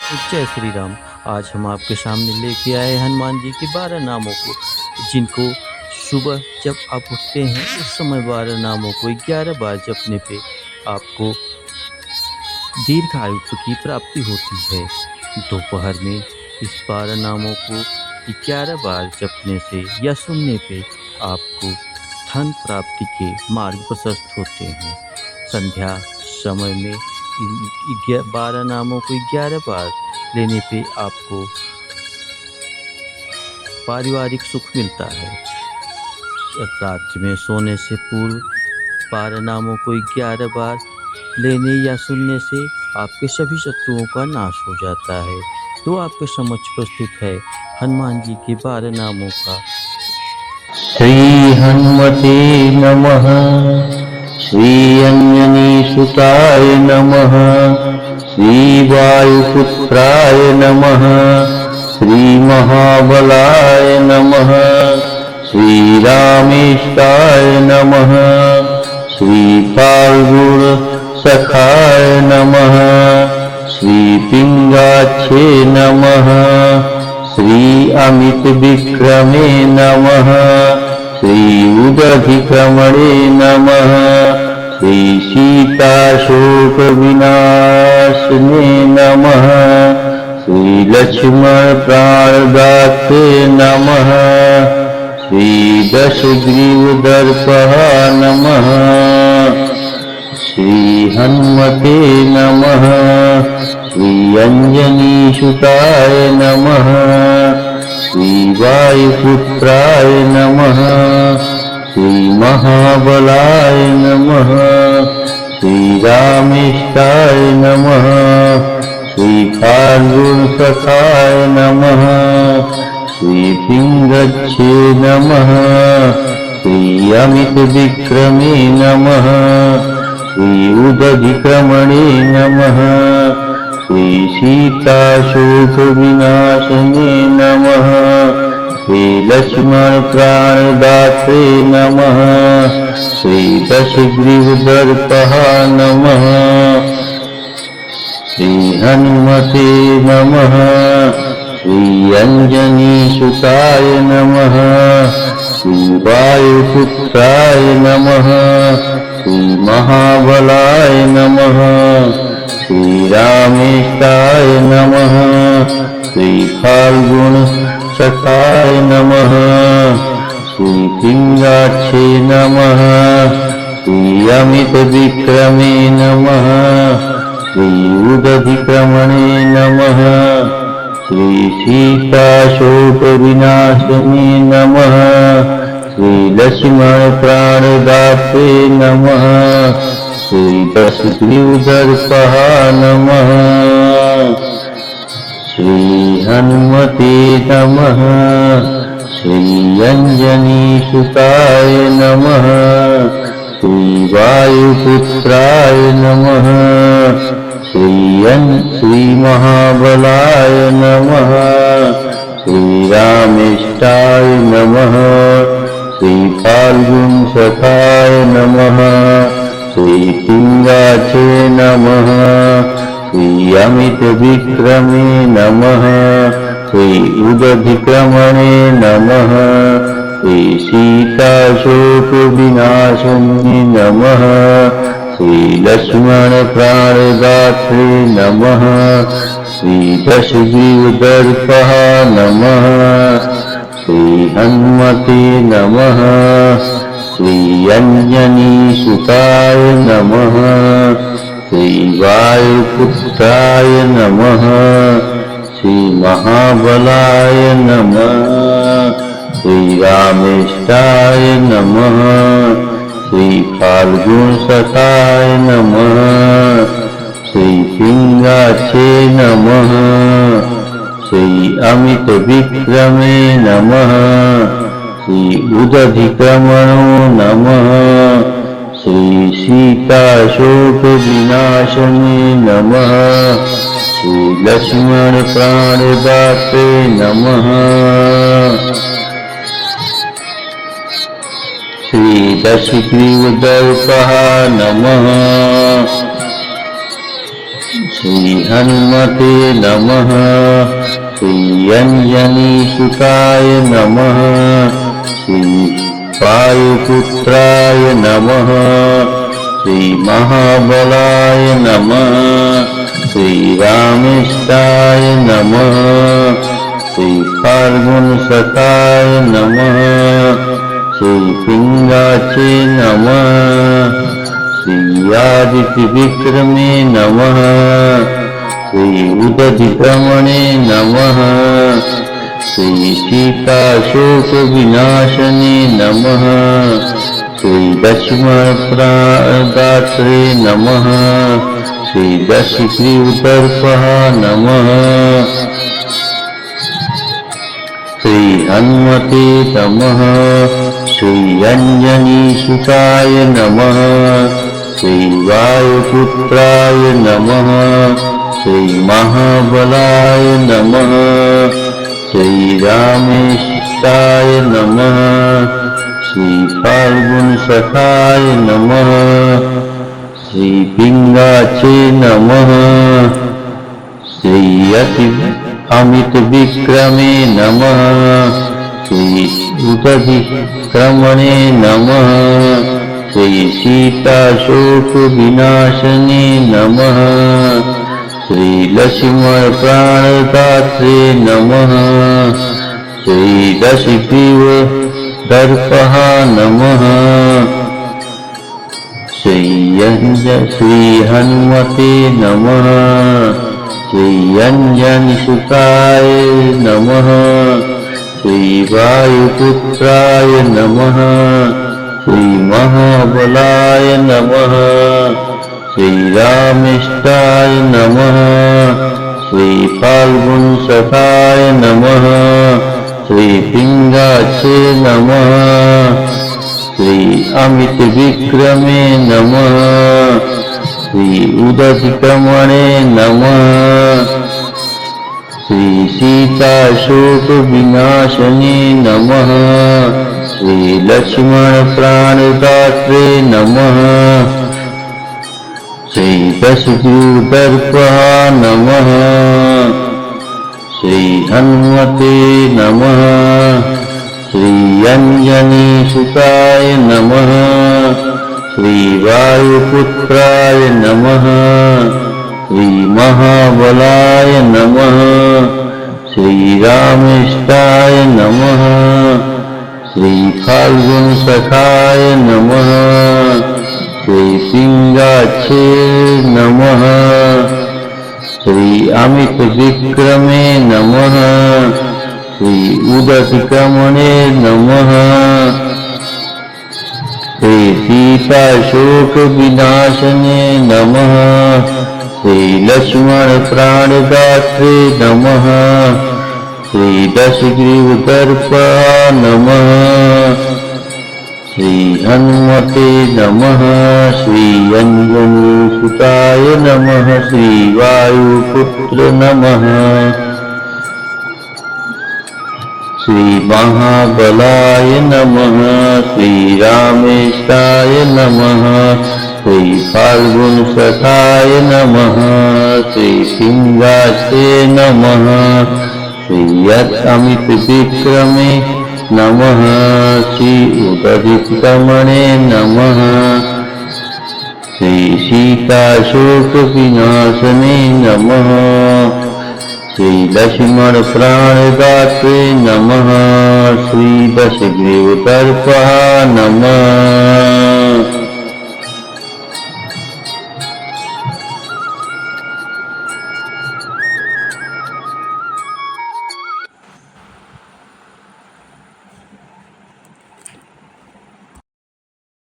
जय श्री राम। आज हम आपके सामने लेके आए हनुमान जी के 12 नामों को, जिनको सुबह जब आप उठते हैं उस समय 12 नामों को 11 बार जपने पे आपको दीर्घायु की प्राप्ति होती है। दोपहर में इस 12 नामों को 11 बार जपने से या सुनने पे आपको धन प्राप्ति के मार्ग प्रशस्त होते हैं। संध्या समय में इन 12 नामों को 11 बार लेने पे आपको पारिवारिक सुख मिलता है। रात्रि में सोने से पूर्व 12 नामों को 11 बार लेने या सुनने से आपके सभी शत्रुओं का नाश हो जाता है। तो आपके समक्ष प्रस्तुत है हनुमान जी के 12 नामों का। श्री हनुमते नमः। श्री अंजनी सुताय नमः। श्री वायुपुत्राय नमः। श्री महाबलाय नमः। श्री रामेशाय नमः। श्री फाल्गुन सखाय नमः। श्री पिंगाक्षे नमः। श्री अमित विक्रमे नमः। श्री उदधिक्रमणे नमः। श्री सीताशोक विनाशने नमः। श्री लक्ष्मण प्राणदाते नमः। श्री दशग्रीवदर्पः नमः। श्री हनुमते नमः। श्री अंजनीसुताय नमः। श्री वायुपुत्राय नमः। श्री महाबलाय नमः। श्री रामेशाय नमः। श्री फाल्गुन सखाय नमः। श्री पिंगच्छे नमः। श्री अमित विक्रमे नमः। श्री उदधिक्रमणे नमः। श्री सीताशोक विनाशने नमः। श्री लक्ष्मण प्राणदाते नमः। श्री दशग्रीवदर्पः नमः। श्री हनुमते नमः। श्री अंजनीसुताय नमः। श्री वायुपुत्राय नमः। श्री महाबलाय नमः। श्री रामेशाय नमः। श्री फाल्गुन सखाय नमः। श्री पिंगाक्षे नमः। श्री अमित विक्रमे नमः। श्री उदधिक्रमणे नमः। श्री सीताशोक विनाशने नमः। श्री लक्ष्मण प्राणदाते नमः। श्री दशग्रीवदर्पः नमः। श्री हनुमते नमः। श्री अंजनीसुताय नमः। श्री वायुपुत्राय नमः। श्री महाबलाय नमः। श्री रामेशाय नमः। श्री फाल्गुन सखाय नमः। श्री पिंगाक्षे नमः। श्री अमित विक्रमे नमः। श्री उदधिक्रमणे नमः। श्री सीताशोक विनाशने नमः। श्री लक्ष्मण प्राणदाते नमः। श्री दशग्रीवदर्पः नमः। श्री हनुमते नमः। श्री अंजनीसुताय नमः। श्री वायुपुत्राय नमः। श्री महाबलाय नमः। श्री रामेशाय नमः। श्री फाल्गुन सखाय नमः। श्री पिंगाक्षे नमः। श्री अमित विक्रमे नमः। श्री उदधिक्रमणो नमः। श्री सीताशोक विनाशने नमः। श्री लक्ष्मण प्राणदाते नमः। श्री दशग्रीवदर्पः नमः। श्री हनुमते नमः। श्री अंजनीसुताय नमः। श्री वायुपुत्राय नमः। श्री महाबलाय नमः। श्री रामेष्टाय नमः। श्री फाल्गुनसखाय नमः। श्री पिंगाचे नमः। श्री आदित्यविक्रमे नमः। श्री उदधिक्रमणे नमः। श्री सीताशोकविनाशने नमः। श्री लक्ष्मणप्राणदात्रे नमः। श्री दशग्रीवदर्पः नमः। श्री हनुमते नमः। श्री अंजनीसुताय नमः। श्री वायुपुत्राय नमः। श्री महाबलाय नमः। श्री रामेष्टाय नमः। श्री फाल्गुनसखाय नमः। श्री पिंगाचे नमः। श्री अमितविक्रमे नमः। श्री उदधिक्रमणे नमः। श्री सीताशोकविनाशने नमः। श्री लक्ष्मणप्राणदात्रे नमः। श्री दशग्रीवदर्पः नमः। श्री हनुमते नमः। श्री अंजनीसुताय नमः। श्री वायुपुत्राय नमः। श्री महाबलाय नमः। श्री रामेष्टाय नमः। श्री फाल्गुनसखाय नमः। श्री पिंगाचे नमः। श्री अमितविक्रमे नमः। श्री उदधिक्रमणे नमः। श्री सीताशोकविनाशने नमः। श्री लक्ष्मणप्राणदात्रे नमः। श्री दशग्रीवदर्पः नमः। श्री हनुमते नमः। श्री अंजनीसुताय नमः। श्री वायुपुत्राय नमः। श्री महाबलाय नमः। श्री रामेष्टाय नमः। श्री फाल्गुनसखाय नमः। श्री पिंगाचे नमः। श्री अमितविक्रमे नमः। श्री उदधिक्रमणे नमः। श्री सीताशोकविनाशने नमः। श्री लक्ष्मणप्राणदात्रे नमः। श्री दशग्रीवदर्पः नमः। श्री हनुमते नमः। श्री अंजनीसुताय नमः। श्री वायुपुत्र नमः। श्री महाबलाय नमः। श्री रामेष्टाय नमः। श्री फाल्गुनसखाय नमः। श्री पिंगाचे नमः। श्री अमितविक्रमे नमः। श्री उदधिक्रमणे नमः। श्री सीताशोकविनाशने नमः। श्री लक्ष्मणप्राणदात्रे नमः। श्री दशग्रीवदर्पः नमः।